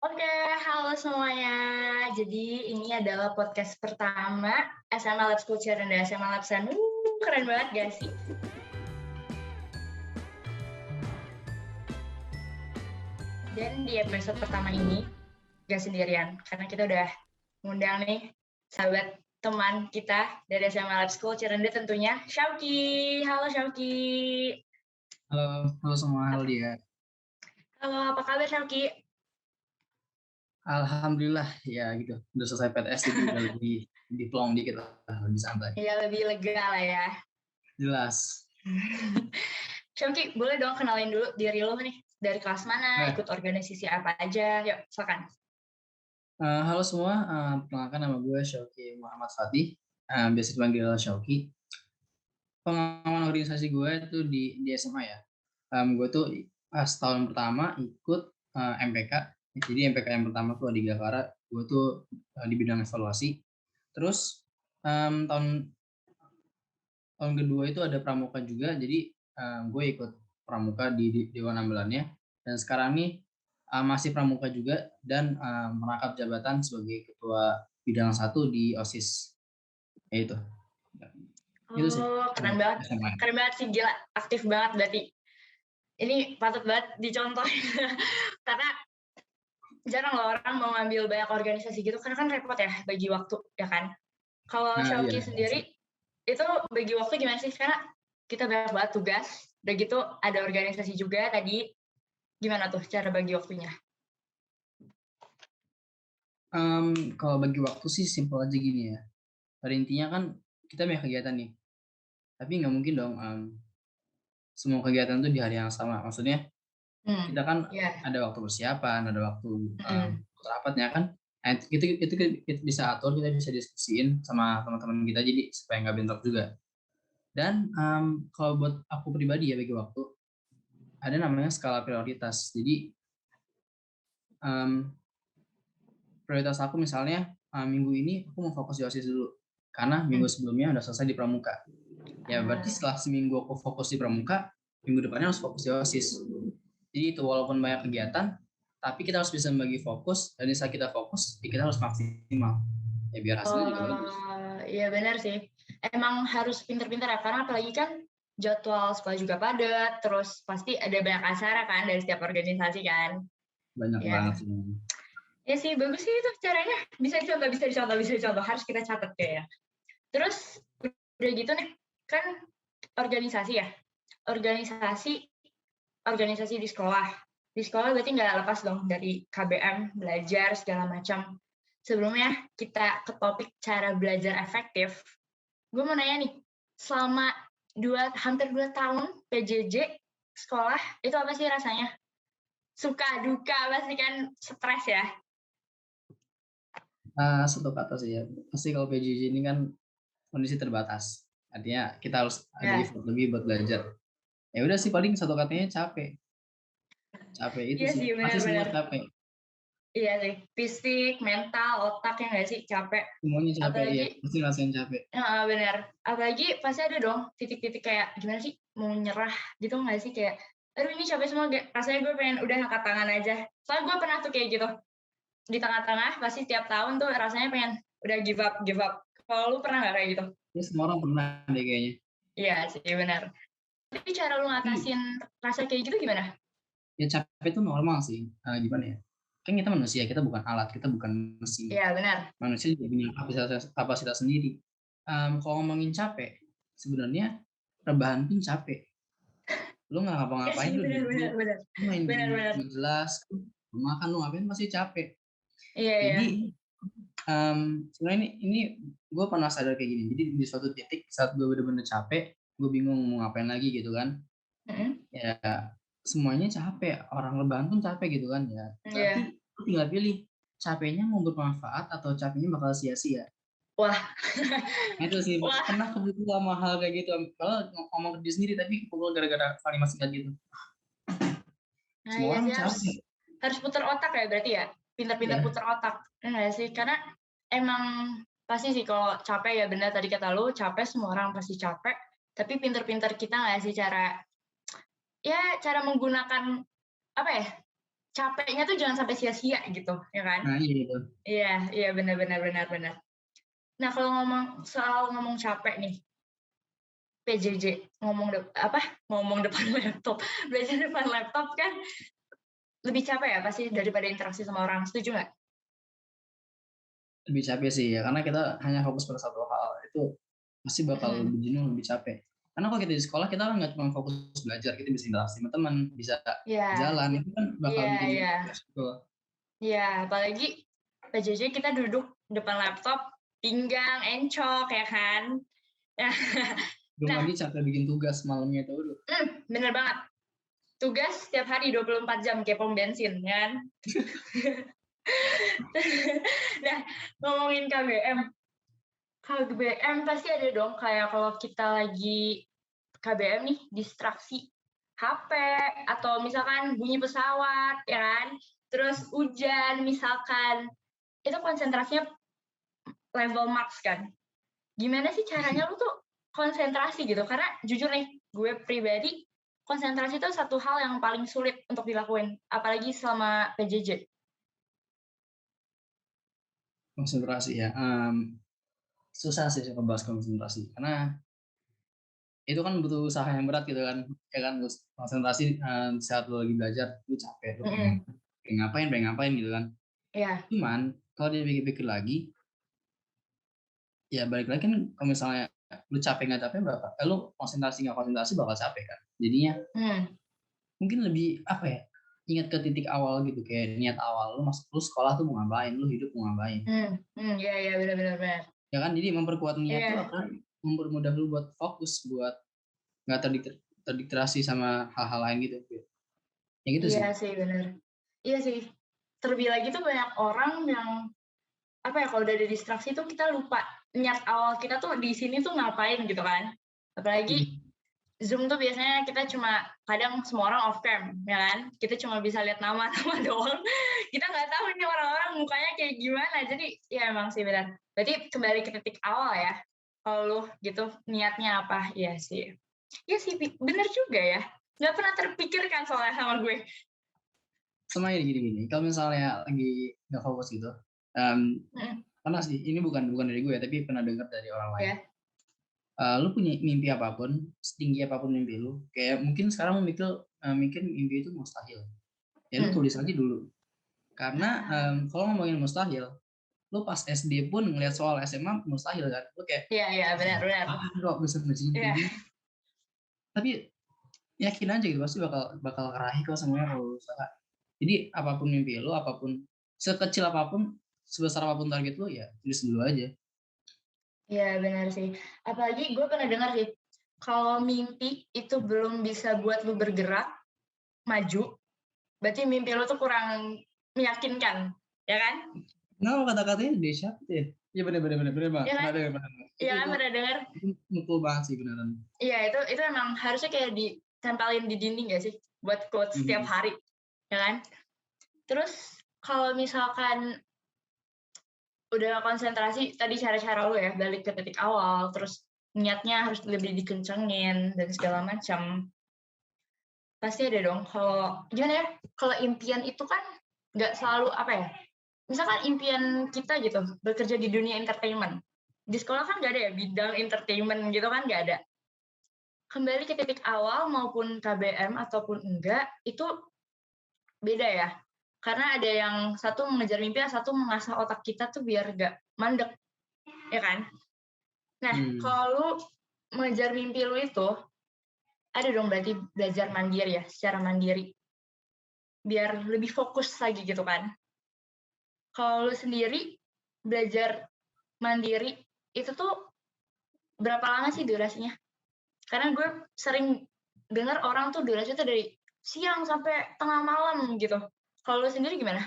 Oke, halo semuanya. Jadi ini adalah podcast pertama SMA Labs Culture dan SMA Labsan. Keren banget gak sih? Dan di episode pertama ini gak sendirian, karena kita udah ngundang nih sahabat teman kita dari SMA Labs Culture dan dia tentunya Syauki. Halo Syauki. Halo semua, halo dia. Halo, apa kabar Syauki? Alhamdulillah ya gitu. Udah selesai PTS jadi udah lebih plong dikit lah, lebih santai. Iya, lebih lega lah ya. Jelas. Syauki, boleh dong kenalin dulu diri lo nih. Dari kelas mana, ikut organisasi apa aja. Yuk, silakan. Halo semua, perkenalkan nama gue Syauki Muhammad Fatih. Biasa dipanggil Syauki. Pengalaman organisasi gue itu di SMA ya. Gue tuh pas tahun pertama ikut MPK. Jadi MPK yang pertama tuh di Gakara. Gue tuh di bidang evaluasi. Terus tahun kedua itu ada pramuka juga, jadi gue ikut pramuka di Dewan Ambelannya, dan sekarang nih masih pramuka juga dan merangkap jabatan sebagai ketua bidang 1 di OSIS. Ya itu sih. Oh, keren banget. SMA. Keren banget sih, gila. Aktif banget berarti. Ini patut banget dicontohin. Karena jarang loh orang mau ngambil banyak organisasi gitu, karena kan repot ya bagi waktu, ya kan? Kalau Nah, iya. Syauki sendiri, itu bagi waktu gimana sih? Karena kita banyak banget tugas, udah gitu ada organisasi juga tadi. Gimana tuh cara bagi waktunya? Kalau bagi waktu sih simpel aja gini ya. Pada intinya kan kita banyak kegiatan nih, tapi nggak mungkin dong semua kegiatan tuh di hari yang sama. Maksudnya kita kan Ya. ada waktu persiapan, ada waktu Mm-mm. rapatnya kan. Nah, itu kita bisa atur, kita bisa diskusiin sama teman-teman kita jadi supaya nggak bentrok juga. Dan kalau buat aku pribadi ya bagi waktu, ada namanya skala prioritas. Jadi prioritas aku misalnya minggu ini aku mau fokus di OSIS dulu karena minggu sebelumnya udah selesai di pramuka. Ya berarti setelah seminggu aku fokus di pramuka, minggu depannya harus fokus di OSIS. Jadi itu walaupun banyak kegiatan, tapi kita harus bisa membagi fokus, dan saat kita fokus, ya kita harus maksimal. Ya biar hasilnya juga bagus. Iya benar sih. Emang harus pinter-pinter ya, karena apalagi kan jadwal sekolah juga padat, terus pasti ada banyak acara kan dari setiap organisasi kan. Banyak Ya, banget sih. ya sih bagus sih itu caranya. Bisa dicontoh. Harus kita catat kayak. Terus udah gitu nih, kan organisasi ya. Organisasi di sekolah. Di sekolah berarti nggak lepas dong dari KBM, belajar, segala macam. Sebelumnya kita ke topik cara belajar efektif. Gue mau nanya nih, selama hampir 2 tahun PJJ sekolah, itu apa sih rasanya? Suka, duka, pasti kan stres ya? Satu kata sih ya, pasti kalau PJJ ini kan kondisi terbatas. Artinya kita harus ada effort lebih buat belajar. Ya udah sih paling satu katanya capek. Capek itu Iya sih, sih, pasti semua benar-benar. capek. Iya sih, fisik, mental, otak yang nggak sih capek. Semuanya capek ya, Apalagi, pasti ngerasain capek. benar. Apalagi pasti ada dong titik-titik kayak gimana sih mau nyerah gitu nggak sih kayak, aduh ini capek semua, rasanya gue pengen udah angkat tangan aja. Soalnya gue pernah tuh kayak gitu. Di tengah-tengah pasti tiap tahun tuh rasanya pengen udah give up. Kalau lu pernah nggak kayak gitu? Ya semua orang pernah deh kayaknya. Iya sih, benar. Tapi cara lu Tapi ngatasin rasa kayak gitu gimana? ya capek itu normal sih. Gimana ya? Kan kita manusia, kita bukan alat, kita bukan mesin. Iya, benar. Manusia juga punya kapasitas sendiri. Kalau ngomongin capek, sebenarnya rebahan pun capek. Lu nggak Iya ngapa-ngapain, sih, lu duduk, benar. lu main game Benar. nggak jelas, lu makan, lu ngapain pasti capek. Iya. Jadi sebenarnya ini gue pernah sadar kayak gini. Jadi di suatu titik saat gue bener-bener capek, gue bingung mau ngapain lagi gitu kan. Ya semuanya capek, orang rebahan pun capek gitu kan ya. Berarti lu tinggal pilih capeknya mau bermanfaat atau capeknya bakal sia-sia. Wah. Nah, itu sih Wah. pernah kepukul sama hal kayak gitu. Kalau ngomong ke diri sendiri tapi kepukul gara-gara kalimat singkat gitu. Nah, Semua iya orang sih capek. harus putar otak ya berarti ya. Pintar-pintar Ya, putar otak. Enggak sih? Karena emang pasti sih kalau capek ya benar tadi kata lu, capek semua orang pasti capek. Tapi pintar-pintar kita nggak sih cara menggunakan apa ya? capeknya tuh jangan sampai sia-sia gitu, ya kan? Nah, iya itu. Iya, iya benar benar benar benar. Nah, kalau ngomong capek nih, PJJ, ngomong depan laptop, belajar depan laptop kan lebih capek ya pasti daripada interaksi sama orang, setuju nggak? Lebih capek sih ya, karena kita hanya fokus pada satu hal, itu pasti bakal Mhm. lebih jenuh, lebih capek. Karena kalau kita di sekolah, kita kan nggak cuma fokus belajar, kita bisa interaksi sama teman, bisa Iya, jalan, itu kan bakal iya bikin iya. kita fresh gitu. Iya, apalagi PJJ kita duduk depan laptop, pinggang, encok, ya kan? Nah, Belum nah, lagi capek bikin tugas malamnya itu, udah. bener banget. Tugas setiap hari 24 jam kayak pom bensin, ya kan? Nah, ngomongin KBM. KBM pasti ada dong kayak kalau kita lagi KBM nih, distraksi HP, atau misalkan bunyi pesawat, ya kan? Terus hujan, misalkan. Itu konsentrasinya level max kan? Gimana sih caranya lu tuh konsentrasi gitu? Karena jujur nih, gue pribadi konsentrasi itu satu hal yang paling sulit untuk dilakuin, apalagi selama PJJ. Konsentrasi ya. Susah sih ngebahas konsentrasi, karena itu kan butuh usaha yang berat gitu kan, ya kan. Konsentrasi saat lu lagi belajar, lu capek, lu pengen ngapain gitu kan. Iya, Cuman kalau dipikir-pikir lagi, ya balik lagi kan, kalau misalnya lu capek nggak capek bakal, lu konsentrasi nggak konsentrasi bakal capek kan. Jadinya hmm, mungkin lebih apa ya, ingat ke titik awal gitu, kayak niat awal lu sekolah tuh mau ngapain, lu hidup mau ngapain, iya, iya, benar benar benar. ya kan. Jadi memperkuat niat tuh Iya, akan mempermudah lu buat fokus, buat nggak terdistraksi sama hal-hal lain gitu ya, gitu iya sih. sih benar. Iya sih. Terlebih lagi tuh banyak orang yang apa ya kalau udah ada distraksi tuh kita lupa niat awal kita tuh di sini tuh ngapain gitu kan. Apalagi Hmm. Zoom tuh biasanya kita cuma kadang semua orang off cam, ya kan? Kita cuma bisa lihat nama-nama doang. Kita nggak tahu ini orang-orang mukanya kayak gimana. Jadi ya emang sih benar. Berarti kembali ke titik awal ya. Kalau lu gitu niatnya apa? Iya sih. Iya sih, bener juga ya. Nggak pernah terpikirkan soalnya sama gue. Sama ini gini-gini, kalau misalnya lagi nggak fokus gitu, um, Mm, pernah sih, ini bukan bukan dari gue tapi pernah dengar dari orang lain. ya. Lu punya mimpi apapun, setinggi apapun mimpi lu, kayak mungkin sekarang mikir mimpi itu mustahil, ya lu Hmm. tulis aja dulu. Karena Ah, kalau ngomongin mustahil, lu pas SD pun ngeliat soal SMA mustahil kan, lu kayak iya, iya, benar-benar. ah kok bisa ngerjain kayak Iya, gini. Tapi yakin aja gitu, pasti bakal bakal keraih kok semuanya kalau lu usaha. Jadi apapun mimpi lu, apapun sekecil apapun, sebesar apapun target lu, ya tulis dulu aja. iya benar sih. Apalagi gue pernah dengar sih, kalau mimpi itu belum bisa buat lu bergerak, maju, berarti mimpi lu tuh kurang meyakinkan, ya kan? Nah, kata-katanya dari siapa tuh ya? Iya, bener bener Bang. Ya Pernah kan? dengar, pernah dengar. Iya kan Itu pernah dengar? mukul banget sih beneran. Iya itu emang harusnya kayak ditempelin di dinding gak sih? Buat quote setiap Mhm. hari, ya kan? Terus kalau misalkan udah konsentrasi tadi cara-cara lu ya, balik ke titik awal, terus niatnya harus lebih dikencengin dan segala macam. Pasti ada dong. Kalau gimana ya? Kalau impian itu kan nggak selalu apa ya? Misalkan impian kita gitu bekerja di dunia entertainment. Di sekolah kan nggak ada ya bidang entertainment gitu kan nggak ada. Kembali ke titik awal maupun KBM ataupun enggak itu beda ya. Karena ada yang satu mengejar mimpi, yang satu mengasah otak kita tuh biar nggak mandek, ya kan? Nah, Hmm. kalau lu mengejar mimpi lu itu, ada dong berarti belajar mandiri ya, secara mandiri. Biar lebih fokus lagi gitu kan. Kalau lu sendiri belajar mandiri itu tuh berapa lama sih durasinya? Karena gue sering dengar orang tuh durasinya tuh dari siang sampai tengah malam gitu. Kalau lu sendiri gimana?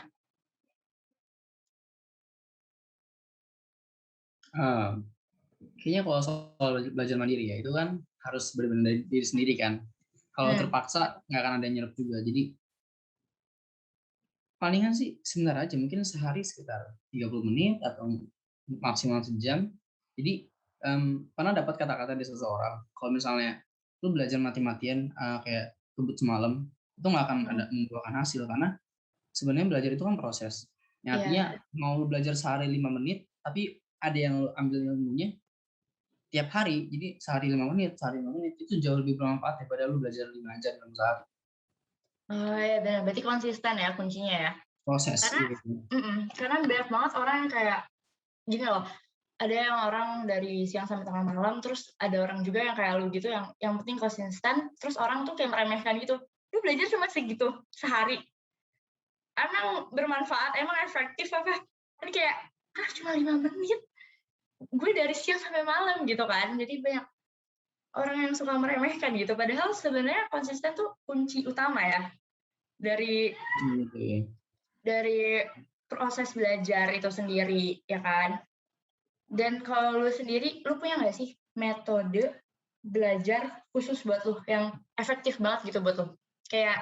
Ah, kayaknya kalau soal belajar mandiri ya, itu kan harus benar-benar dari diri sendiri kan. Kalau Hmm. terpaksa nggak akan ada yang nyerap juga. Jadi palingan sih sebentar aja, mungkin sehari sekitar 30 menit atau maksimal sejam. Jadi pernah dapat kata-kata dari seseorang, kalau misalnya lu belajar mati-matian kayak kebut semalam, itu nggak akan ada Hmm. membuahkan hasil, karena sebenarnya belajar itu kan proses. Yang artinya mau lu belajar sehari 5 menit, tapi ada yang lu ambil ilmunya tiap hari. Jadi sehari 5 menit, itu jauh lebih bermanfaat daripada lu belajar 5 jam dalam sehari. Oh ya benar, berarti konsisten ya kuncinya ya. Proses. Karena banyak banget orang yang kayak gini loh, ada yang orang dari siang sampai tengah malam, terus ada orang juga yang kayak lu gitu, yang penting konsisten, terus orang tuh kayak meremehkan gitu. Lu belajar cuma segitu sehari, emang bermanfaat, emang efektif apa? Kan kayak, cuma 5 menit, gue dari siang sampai malam gitu kan. Jadi banyak orang yang suka meremehkan gitu, padahal sebenarnya konsisten tuh kunci utama ya dari proses belajar itu sendiri, ya kan? Dan kalau lu sendiri, lu punya nggak sih metode belajar khusus buat lu yang efektif banget gitu buat lu? Kayak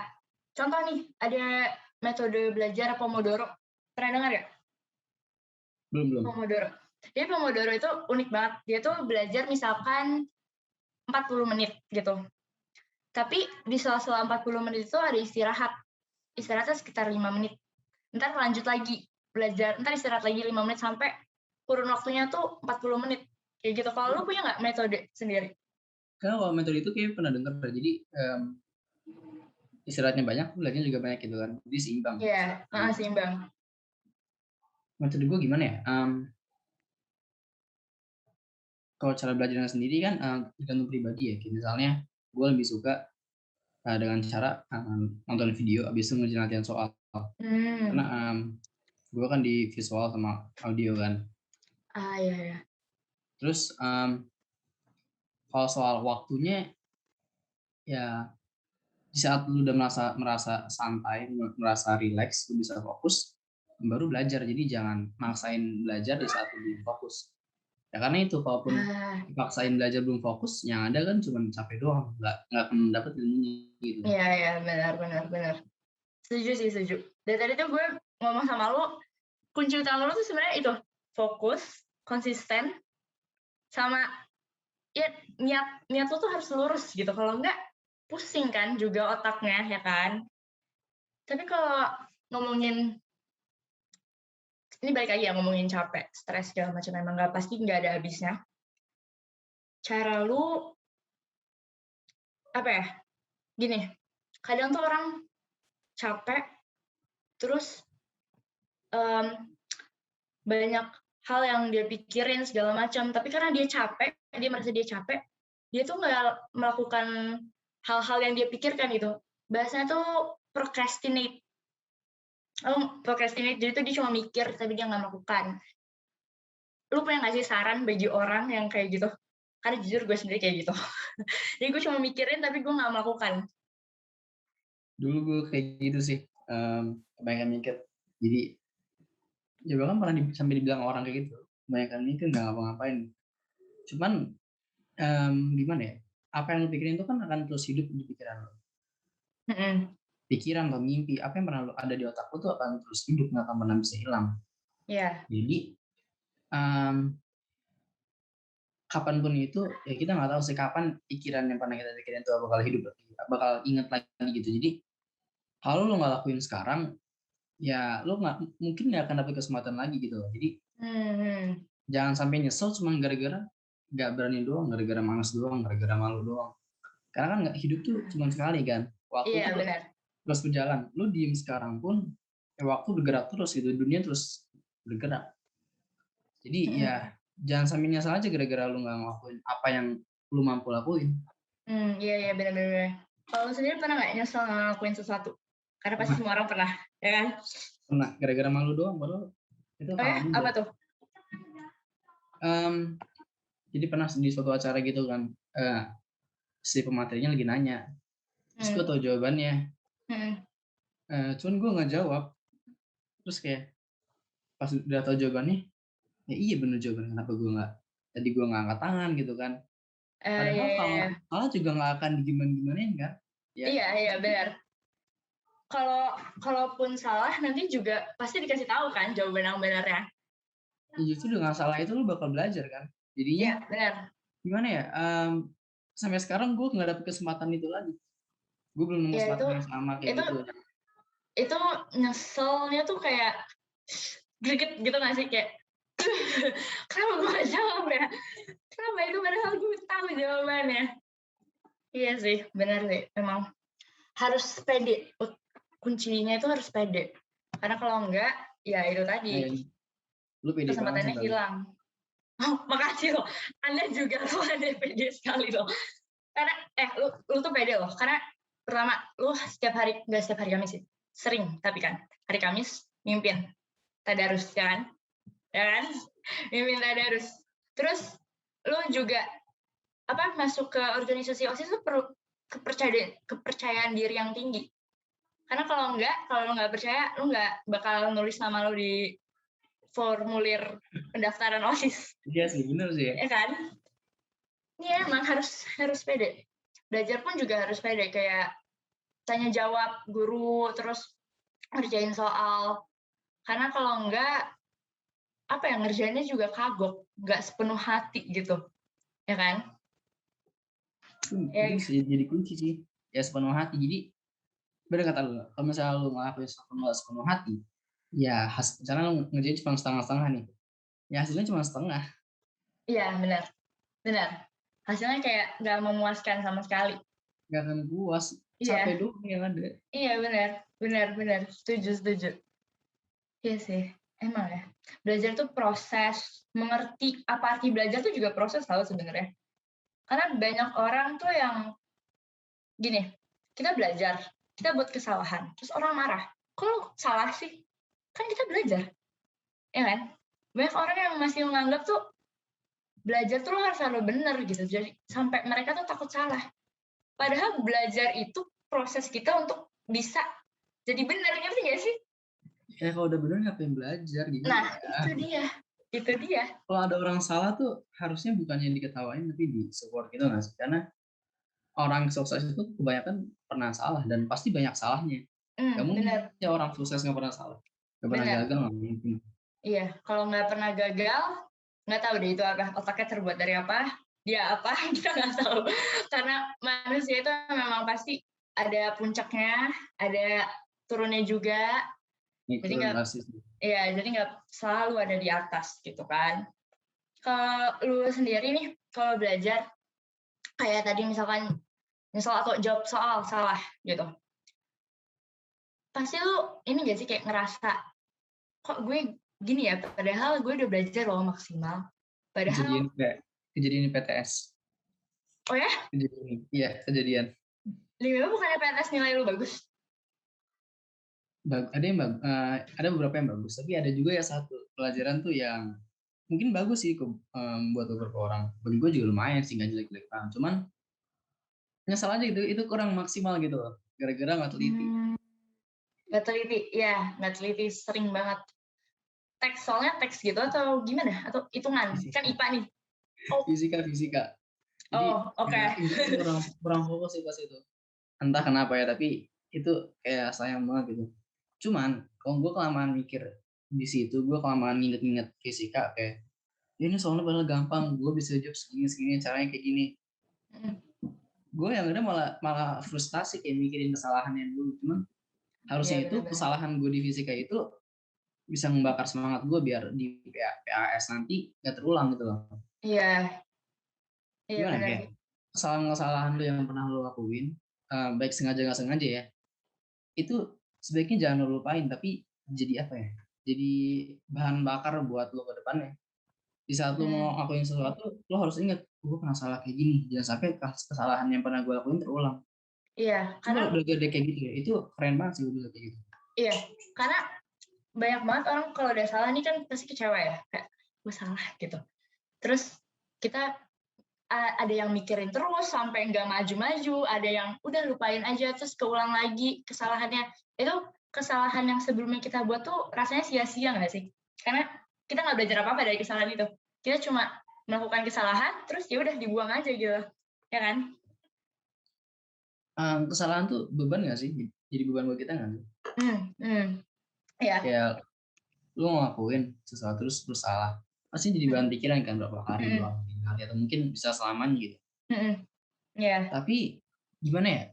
contoh nih, ada metode belajar Pomodoro. Pernah dengar ya? Belum. Pomodoro. Jadi Pomodoro itu unik banget. Dia tuh belajar misalkan 40 menit gitu. Tapi di sela-sela 40 menit itu ada istirahat. Istirahatnya sekitar 5 menit. Ntar lanjut lagi belajar. Ntar istirahat lagi 5 menit sampai kurun waktunya tuh 40 menit. Kayak gitu. Kalau lu punya nggak metode sendiri? Kalau metode itu kayak pernah dengar. Jadi istirahatnya banyak, belajarnya juga banyak gitu kan. Jadi seimbang. Iya, seimbang. Metode gue gimana ya? Kalau cara belajarnya sendiri kan tergantung pribadi ya. Kayak misalnya gue lebih suka dengan cara nonton video habis itu ngerjain latihan soal. Karena gue kan di visual sama audio kan. Iya. Terus kalau soal waktunya ya di saat lu udah merasa santai, merasa relax, lu bisa fokus, baru belajar. Jadi jangan maksain belajar di saat lu belum fokus. Ya karena itu, kalaupun dipaksain belajar belum fokus, yang ada kan cuma capek doang, nggak akan dapet ilmunya gitu. Iya, benar. Setuju. Dari tadi tuh gue ngomong sama lu, kunci utama lu tuh sebenarnya itu, fokus, konsisten, sama ya niat lu tuh harus lurus gitu. Kalau enggak, pusing kan juga otaknya, ya kan? Tapi kalau ngomongin, ini balik lagi ya, ngomongin capek, stres, segala macam, emang pasti nggak ada habisnya. Cara lu, apa ya, gini, kadang tuh orang capek, terus banyak hal yang dia pikirin segala macam, tapi karena dia merasa dia capek, dia tuh nggak melakukan hal-hal yang dia pikirkan gitu. Bahasanya tuh procrastinate. Procrastinate, jadi tuh dia cuma mikir tapi dia nggak melakukan. Lu punya nggak sih saran bagi orang yang kayak gitu? Karena jujur gue sendiri kayak gitu. Jadi gue cuma mikirin tapi gue nggak melakukan. Dulu gue kayak gitu sih, kebanyakan mikir. Jadi ya bahkan pernah sampai dibilang orang kayak gitu, kebanyakan mikir nggak ngapa-ngapain. Cuman gimana ya, apa yang lu pikirin itu kan akan terus hidup di pikiran lo. Pikiran atau mimpi, apa yang pernah lo ada di otak lo tuh akan terus hidup, nggak akan pernah bisa hilang. Jadi kapanpun itu ya kita nggak tahu sih kapan pikiran yang pernah kita pikirin itu bakal hidup lagi, bakal inget lagi gitu. Jadi kalau lo nggak lakuin sekarang, ya lo mungkin nggak akan dapet kesempatan lagi gitu. Jadi jangan sampai nyesel cuma gara-gara nggak berani doang, gara-gara malas doang, gara-gara malu doang. Karena kan hidup tuh cuma sekali kan, waktu tuh terus berjalan. Lu diem sekarang pun waktu bergerak terus gitu, dunia terus bergerak. Jadi ya jangan sampai nyesal aja gara-gara lu nggak ngelakuin apa yang lu mampu lakuin. Iya benar. Kalau lu sendiri pernah nggak nyesel ngelakuin sesuatu? Karena pasti semua orang pernah, ya kan? Pernah, gara-gara malu doang, padahal itu hal mudah. Apa tuh? Jadi pernah di suatu acara gitu kan, si pematerinya lagi nanya, terus gue tau jawabannya, cuman gue nggak jawab. Terus kayak pas udah tau jawabannya, ya iya bener jawabannya, kenapa tadi gue nggak angkat tangan gitu kan. Padahal kalau salah juga nggak akan gimana-gimanain kan. Ya. Iya benar. Kalaupun salah nanti juga pasti dikasih tahu kan jawaban yang benarnya. Ya justru dengan salah itu lu bakal belajar kan. Jadinya benar. Gimana ya? Sampai sekarang gue nggak dapet kesempatan itu lagi. Gue belum nemu kesempatan yang sama kayak gitu. itu nyeselnya tuh kayak greget gitu nggak sih, kayak kenapa gue gak jawab ya? Kenapa itu padahal gue tahu jawabannya. Iya sih, benar sih. Memang harus pede. Kuncinya itu harus pede. Karena kalau enggak, ya itu tadi, Lu pede banget sih kesempatannya tapi. hilang. Oh, makasih loh. Anda juga loh, Anda pede sekali loh. Karena, lu tuh pede loh. Karena pertama, lu setiap hari, nggak setiap hari Kamis sih. Sering, tapi kan. Hari Kamis, mimpin. Tadarus, ya kan? Ya kan? Mimpin tadarus. Terus, lu juga masuk ke organisasi OSIS itu perlu kepercayaan diri yang tinggi. Karena kalau lu nggak percaya, lu nggak bakal nulis nama lu di formulir pendaftaran OSIS. Iya sih, bener sih ya. Ya kan? Iya, emang harus pede. Belajar pun juga harus pede, kayak tanya jawab guru, terus ngerjain soal. Karena kalau enggak, ngerjainnya juga kagok, nggak sepenuh hati gitu. Ya kan? Itu bisa jadi kunci sih. Ya sepenuh hati. Jadi bener kata lu, kalau misalnya lu ngelakuin sepenuh hati, ya misalnya lu ngerjain cuma setengah-setengah nih, ya hasilnya cuma setengah. Iya, benar. Hasilnya kayak nggak memuaskan sama sekali. Nggak akan puas, capek doang yang ada. Iya, benar. Setuju. Iya sih, emang ya. Belajar tuh proses, mengerti apa arti belajar tuh juga proses tahu sebenarnya. Karena banyak orang tuh yang gini, kita belajar, kita buat kesalahan, terus orang marah. Kok lu salah sih? Kan kita belajar, ya kan? Banyak orang yang masih menganggap tuh belajar tuh lo harus selalu benar gitu. Jadi sampai mereka tuh takut salah. Padahal belajar itu proses kita untuk bisa jadi benar, ngerti gak sih? Ya kalau udah bener ngapain belajar gitu. Nah, ya. itu dia. Kalau ada orang salah tuh harusnya bukannya diketawain tapi di support gitu nggak sih? Karena orang sukses itu kebanyakan pernah salah dan pasti banyak salahnya. Gak mungkin Bener. ya orang sukses nggak pernah salah, nggak pernah Bener. gagal, nggak mungkin. Iya, kalau nggak pernah gagal, nggak tahu deh itu apa, otaknya terbuat dari apa, dia apa, kita nggak tahu. Karena manusia itu memang pasti ada puncaknya, ada turunnya juga. Jadi Itu nggak, pasti. jadi nggak selalu ada di atas gitu kan. Kalau lu sendiri nih, kalau belajar kayak tadi misalkan nyesel atau jawab soal salah gitu, pasti lu ini gak sih kayak ngerasa kok gue gini ya, padahal gue udah belajar loh maksimal. Padahal, Kejadian PTS. oh ya? Kejadian. Lima bukannya PNS nilai lu bagus? Ada beberapa yang bagus, tapi ada juga ya satu pelajaran tuh yang mungkin bagus sih buat beberapa orang. Bagi gue juga lumayan sih, nggak jelek-jelek banget. Cuman nyesal aja gitu, itu kurang maksimal gitu loh. Gara-gara nggak teliti. Nggak teliti, ya nggak teliti sering banget. Soalnya teks gitu atau gimana? Atau hitungan? Kan IPA nih. Oh. Fisika. Jadi oke. kurang fokus sih pas itu. Entah kenapa ya, tapi itu kayak sayang banget gitu. Cuman kalau gue kelamaan mikir di situ, gue kelamaan nginget-nginget fisika kayak ini soalnya padahal gampang, gue bisa jawab segini caranya kayak gini. Gue yang ada malah frustasi kayak mikirin kesalahannya dulu. Cuman harusnya itu kesalahan gue di fisika itu bisa membakar semangat gue biar di PAS nanti gak terulang gitu loh. Iya. Gimana kayak kesalahan-kesalahan lu yang pernah lu lakuin, baik sengaja nggak sengaja ya, itu sebaiknya jangan lu lupain, tapi jadi apa ya? Jadi bahan bakar buat lu ke depannya. Di saat lu mau lakuin sesuatu, lu harus ingat, gue pernah salah kayak gini. Jangan sampai kesalahan yang pernah gue lakuin terulang. Iya, karena udah gede kayak gitu ya, itu keren banget sih udah kayak gitu. Iya, karena banyak banget orang kalau udah salah nih kan pasti kecewa ya, kayak gue salah gitu. Terus kita ada yang mikirin terus sampai nggak maju-maju, ada yang udah lupain aja terus keulang lagi kesalahannya. Itu kesalahan yang sebelumnya kita buat tuh rasanya sia-sia nggak sih? Karena kita nggak belajar apa-apa dari kesalahan itu. Kita cuma melakukan kesalahan terus ya udah dibuang aja gitu, ya kan? Kesalahan tuh beban nggak sih? Jadi beban buat kita nggak sih? Ya. Kayak lu ngelakuin sesuatu terus salah, pasti jadi bahan pikiran kan berapa hari, 2 hari atau mungkin bisa selamanya gitu. Yeah. Tapi gimana ya?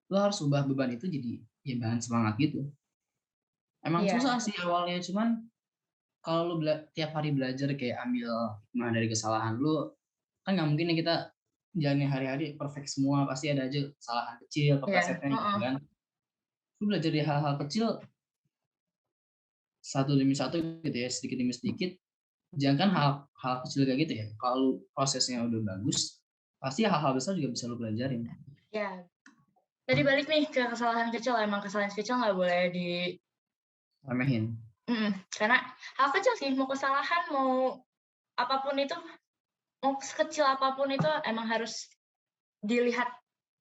Lo harus ubah beban itu jadi ya bahan semangat gitu. Emang susah Iya, sih awalnya, cuman kalau lu tiap hari belajar kayak ambil hikmah dari kesalahan lu, kan nggak mungkin ya kita jalani hari-hari perfect semua, pasti ada aja kesalahan kecil, iya, keplesetnya gitu heeh. kan. Lu belajar dari hal-hal kecil satu demi satu gitu ya, sedikit demi sedikit. Jangan hal kecil kayak gitu ya. Kalau prosesnya udah bagus, pasti hal-hal besar juga bisa lu pelajarin. Ya, tadi balik nih ke kesalahan kecil, emang kesalahan kecil nggak boleh Remehin. karena hal kecil sih, mau kesalahan, mau apapun itu, mau sekecil apapun itu emang harus dilihat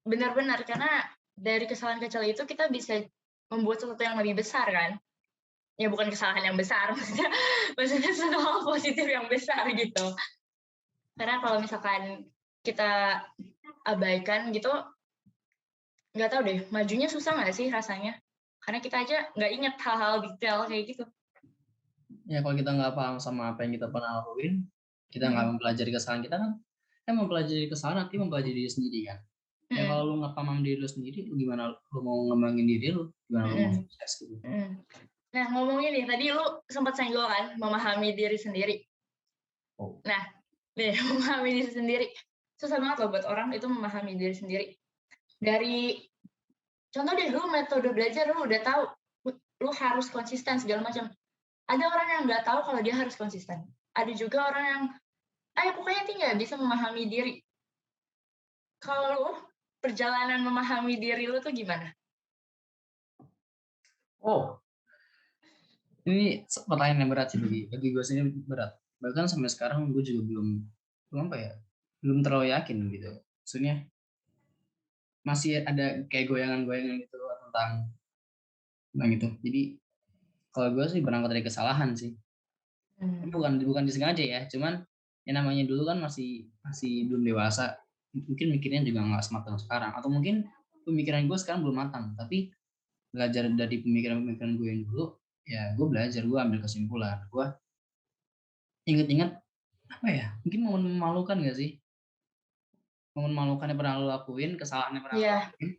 benar-benar, karena dari kesalahan kecil itu kita bisa membuat sesuatu yang lebih besar kan. Ya bukan kesalahan yang besar, maksudnya sesuatu hal positif yang besar gitu. Karena kalau misalkan kita abaikan gitu, nggak tahu deh, majunya susah nggak sih rasanya? Karena kita aja nggak inget hal-hal detail kayak gitu. Ya kalau kita nggak paham sama apa yang kita pernah lakuin, kita nggak mempelajari kesalahan kita kan mempelajari kesalahan nanti mempelajari diri sendiri kan. Ya kalau lu nggak paham diri lu sendiri, lu gimana lu mau ngembangin diri lu, gimana lu mau sukses gitu. Nah, ngomongin nih, tadi lu sempat senggol kan, memahami diri sendiri. Oh. Nah, nih, memahami diri sendiri. Susah banget loh buat orang itu memahami diri sendiri. Dari, contoh deh, lu metode belajar, lu udah tahu, lu harus konsisten segala macam. Ada orang yang nggak tahu kalau dia harus konsisten. Ada juga orang yang, pokoknya nggak bisa memahami diri. Kalau lu, perjalanan memahami diri lu tuh gimana? Oh, ini pertanyaan yang berat sih bagi gue sendiri berat. Bahkan sampai sekarang gue juga belum apa ya, belum terlalu yakin gitu. Maksudnya masih ada kayak goyangan-goyangan gitu tentang itu. Jadi kalau gue sih berangkat dari kesalahan sih. Bukan disengaja ya, cuman yang namanya dulu kan masih belum dewasa. Mungkin mikirnya juga nggak sematang sekarang, atau mungkin pemikiran gue sekarang belum matang. Tapi belajar dari pemikiran-pemikiran gue yang dulu, ya gue belajar, gue ambil kesimpulan, gue inget-inget apa ya, mungkin momen memalukan gak sih, momen memalukan yang pernah lo lakuin, kesalahan yang pernah lo Iya, lakuin,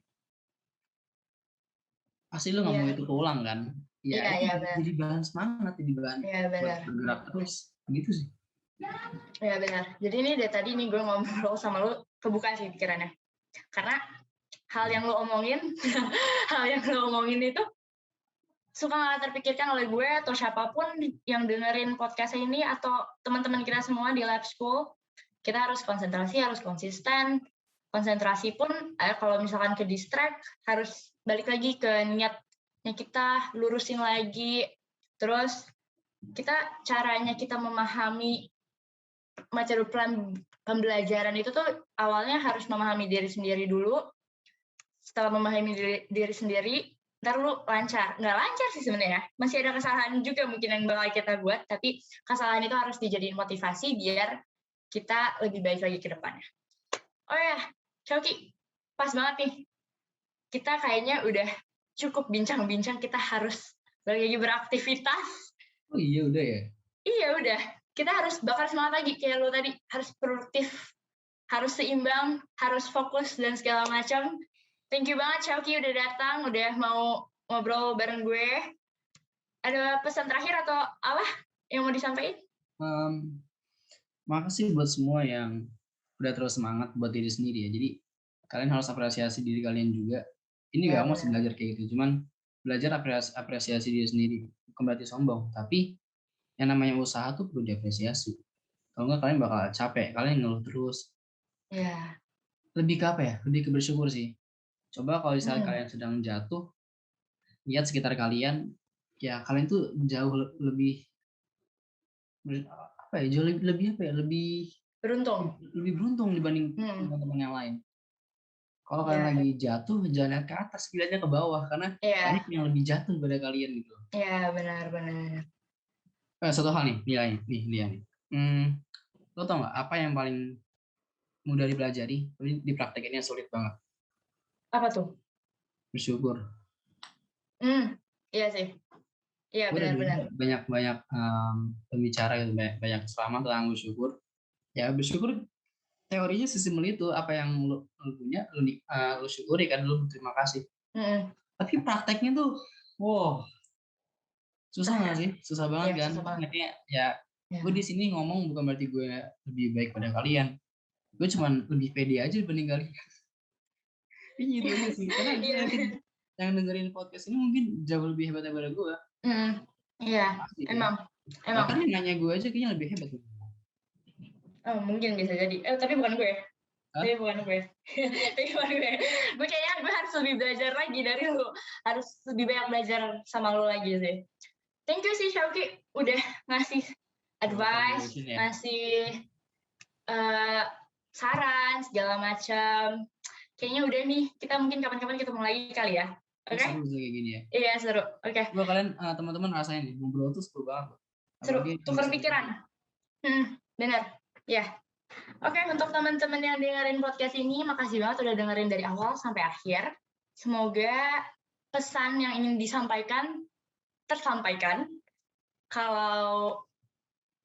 pasti lo nggak mau iya, itu keulang kan. Ya iya, itu iya benar, jadi bahan semangat, jadi bahan iya buat benar, bergerak terus gitu sih. iya benar. Jadi ini dari tadi nih gue ngobrol sama lu kebuka sih pikirannya. Karena hal yang lu omongin, hal yang lu omongin itu suka nggak terpikirkan oleh gue atau siapapun yang dengerin podcast ini atau teman-teman kita semua di lab school. Kita harus konsentrasi, harus konsisten. Konsentrasi pun kalau misalkan ke distract harus balik lagi ke niatnya kita, lurusin lagi. Terus caranya kita memahami materi plan pembelajaran itu tuh awalnya harus memahami diri sendiri dulu. Setelah memahami diri sendiri, ntar lu lancar. Nggak lancar sih sebenarnya. Masih ada kesalahan juga mungkin yang bakal kita buat, tapi kesalahan itu harus dijadiin motivasi biar kita lebih baik lagi ke depannya. Oh ya, Shoki, pas banget nih. Kita kayaknya udah cukup bincang-bincang, kita harus balik lagi beraktivitas. Oh iya udah ya. Iya udah, kita harus bakar semangat lagi kayak lo tadi, harus produktif, harus seimbang, harus fokus dan segala macam. Thank you banget Shoki udah datang, udah mau ngobrol bareng gue. Ada pesan terakhir atau apa yang mau disampaikan? Makasih buat semua yang udah terus semangat buat diri sendiri ya. Jadi kalian harus apresiasi diri kalian juga. Ini juga Ya, aku masih belajar kayak gitu. Cuman belajar apresiasi diri sendiri. Bukan berarti sombong. Tapi yang namanya usaha tuh perlu diapresiasi. Kalau enggak kalian bakal capek. Kalian ngeluh terus. ya. Lebih ke apa ya? Lebih ke bersyukur sih. Coba kalau misalnya kalian sedang jatuh, lihat sekitar kalian. Ya kalian tuh jauh lebih apa ya? Jauh lebih apa ya? Lebih beruntung dibanding teman-teman yang lain. Kalau kalian lagi jatuh, jangan ke atas, lihatnya ke bawah karena banyak yang lebih jatuh daripada kalian gitu. Iya, benar-benar. Satu hal nih, Lia nih. Lo tau nggak apa yang paling mudah dipelajari, tapi dipraktekinnya sulit banget? Apa tuh? Bersyukur. Iya sih. Iya, Gue udah benar-benar. banyak pembicara gitu, banyak ceramah tentang bersyukur. Ya bersyukur teorinya sesimpel itu, apa yang lo punya, lo syukuri kan, lo berterima kasih. Tapi prakteknya tuh, wow, susah nggak sih? Susah banget Iya, kan? susah banget. Makanya ya, Ya. gue di sini ngomong bukan berarti gue lebih baik pada kalian. Gue cuman lebih pede aja dibanding kalian. Ini itu aja sih. Karena gue Iya. yakin yang dengerin podcast ini mungkin jauh lebih hebat daripada gue. Iya, Pasti deh. emang. Bahkan yang nanya gue aja kayaknya lebih hebat. Oh, mungkin bisa jadi. Tapi bukan gue. Hah? Tapi bukan gue. Tapi bukan gue. Gue kayaknya gue harus lebih belajar lagi dari lu. Harus lebih banyak belajar sama lu lagi sih. Thank you sih Syauki udah ngasih advice, Ya. ngasih saran segala macam. Kayaknya udah nih, kita mungkin kapan-kapan ketemu lagi kali ya. Oke? Seru sih kayak gini ya. Iya, seru. Oke. Coba kalian teman-teman rasain nih, ngobrol tuh seru banget. Seru, tukar pikiran. Bener. Ya. Oke, untuk teman-teman yang dengerin podcast ini, makasih banget udah dengerin dari awal sampai akhir. Semoga pesan yang ingin disampaikan tersampaikan. Kalau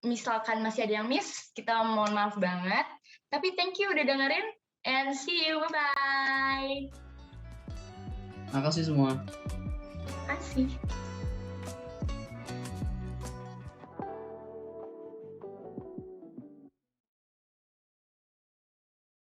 misalkan masih ada yang miss, kita mohon maaf banget. Tapi thank you udah dengerin, and see you, bye-bye. Makasih semua. Makasih.